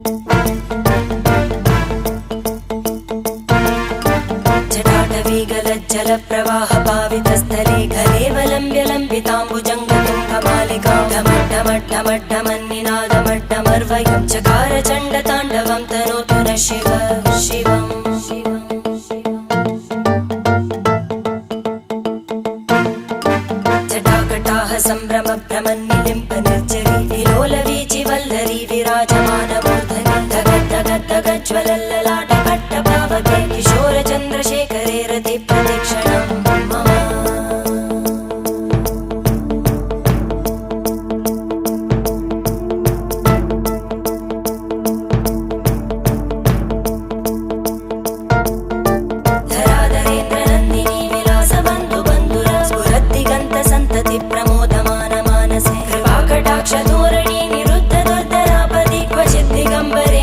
जटाटवीगलज्जलप्रवाहपावितस्थले घलेवलम्ब्य लम्बिताम्बुजङ्गतुङ्गमालिकां ढमड्ढमड्ढमड्ढमन्निनादमड्ढमर्वयं चकार चण्डताण्डवं तनोतु नः शिव शिवम् जटाकटाह सम्भ्रमभ्रमन्निलिम्प निर्जरी विलोलवीचि वल्लरी विराजमानमूर्धनि धगद्धगद्धगज्ज्वलल्ललाटकट्टपावके किशोरचन्द्रशेखरे रतिप्रदक्षिणं मम धराधरेन्द्रनन्दिनी विलासबन्धुबन्धुर स्फुरद्दिगन्तसन्तति प्रमोदमानमानसे कृपाकटाक्षधोरणी निरुद्धदुर्धरापदि क्वचिद्दिगम्बरे